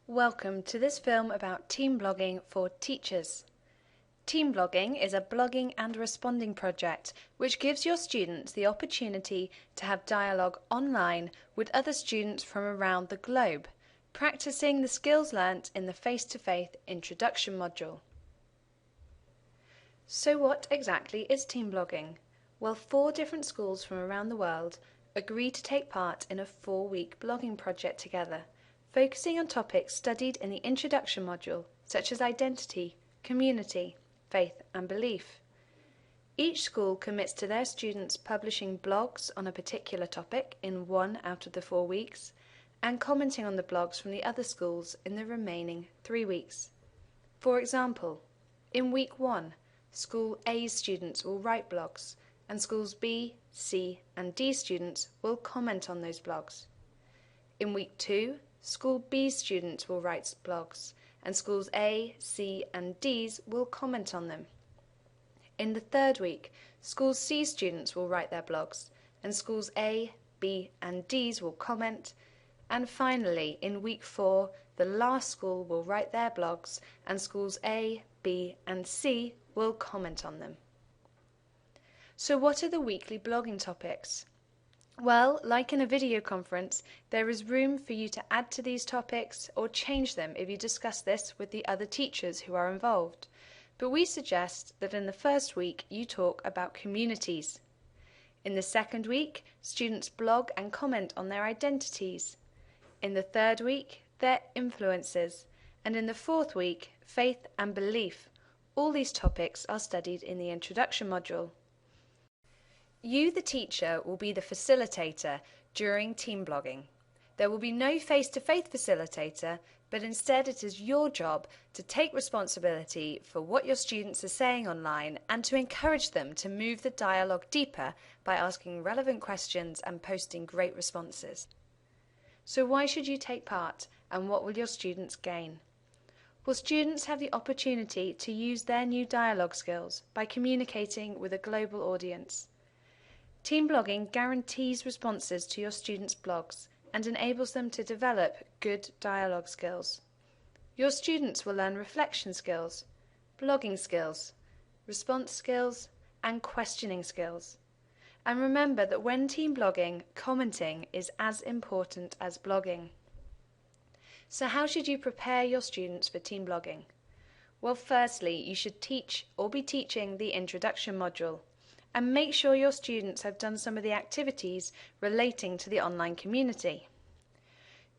Welcome to this film about team blogging for teachers. Team blogging is a blogging and responding project which gives your students the opportunity to have dialogue online with other students from around the globe, practicing the skills learnt in the face-to-face introduction module. So what exactly is team blogging? Well, 4 different schools from around the world agreed to take part in a 4-week blogging project together, focusing on topics studied in the introduction module, such as identity, community, faith and belief. Each school commits to their students publishing blogs on a particular topic in 1 out of the 4 weeks, and commenting on the blogs from the other schools in the remaining 3 weeks. For example, in week 1, School A's students will write blogs, and schools B, C and D students will comment on those blogs. In week 2, School B's students will write blogs, and schools A, C and D's will comment on them. In the 3rd week, School C students will write their blogs, and schools A, B and D's will comment. And finally, in week 4, the last school will write their blogs, and schools A, B and C will comment on them. So what are the weekly blogging topics? Well, like in a video conference, there is room for you to add to these topics or change them if you discuss this with the other teachers who are involved. But we suggest that in the first week you talk about communities. In the second week, students blog and comment on their identities. In the 3rd week, their influences. And in the 4th week, faith and belief. All these topics are studied in the introduction module. You, the teacher, will be the facilitator during team blogging. There will be no face-to-face facilitator, but instead it is your job to take responsibility for what your students are saying online and to encourage them to move the dialogue deeper by asking relevant questions and posting great responses. So why should you take part, and what will your students gain? Well, students have the opportunity to use their new dialogue skills by communicating with a global audience. Team blogging guarantees responses to your students' blogs and enables them to develop good dialogue skills. Your students will learn reflection skills, blogging skills, response skills, and questioning skills. And remember that when team blogging, commenting is as important as blogging. So how should you prepare your students for team blogging? Well, firstly, you should teach or be teaching the introduction module, and make sure your students have done some of the activities relating to the online community.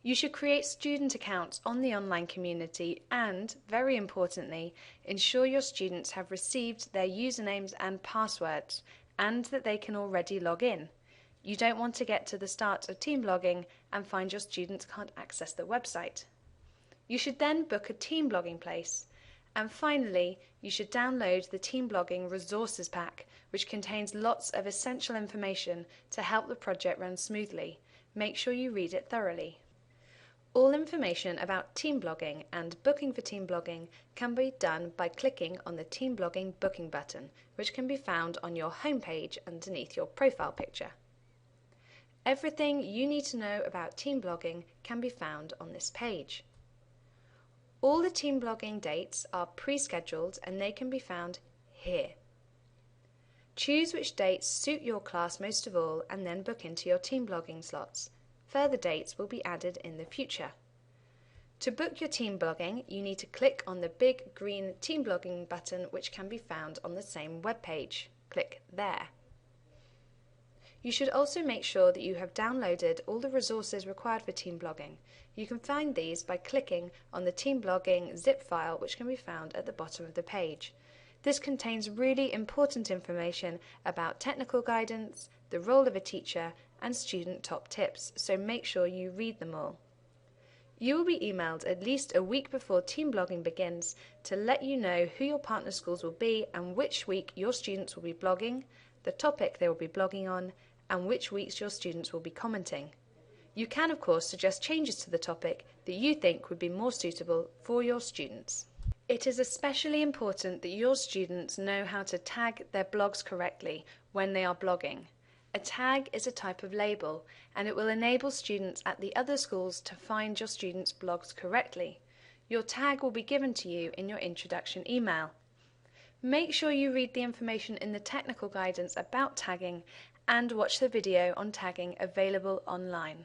You should create student accounts on the online community and, very importantly, ensure your students have received their usernames and passwords and that they can already log in. You don't want to get to the start of team blogging and find your students can't access the website. You should then book a team blogging place. And finally, you should download the Team Blogging Resources Pack, which contains lots of essential information to help the project run smoothly. Make sure you read it thoroughly. All information about team blogging and booking for team blogging can be done by clicking on the Team Blogging booking button, which can be found on your homepage underneath your profile picture. Everything you need to know about team blogging can be found on this page. All the team blogging dates are pre-scheduled and they can be found here. Choose which dates suit your class most of all and then book into your team blogging slots. Further dates will be added in the future. To book your team blogging, you need to click on the big green team blogging button which can be found on the same web page. Click there. You should also make sure that you have downloaded all the resources required for team blogging. You can find these by clicking on the team blogging zip file which can be found at the bottom of the page. This contains really important information about technical guidance, the role of a teacher and student top tips, so make sure you read them all. You will be emailed at least a week before team blogging begins to let you know who your partner schools will be and which week your students will be blogging, the topic they will be blogging on, and which weeks your students will be commenting. You can, of course, suggest changes to the topic that you think would be more suitable for your students. It is especially important that your students know how to tag their blogs correctly when they are blogging. A tag is a type of label, and it will enable students at the other schools to find your students' blogs correctly. Your tag will be given to you in your introduction email. Make sure you read the information in the technical guidance about tagging and watch the video on tagging available online.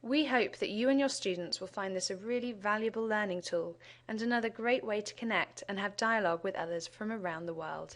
We hope that you and your students will find this a really valuable learning tool and another great way to connect and have dialogue with others from around the world.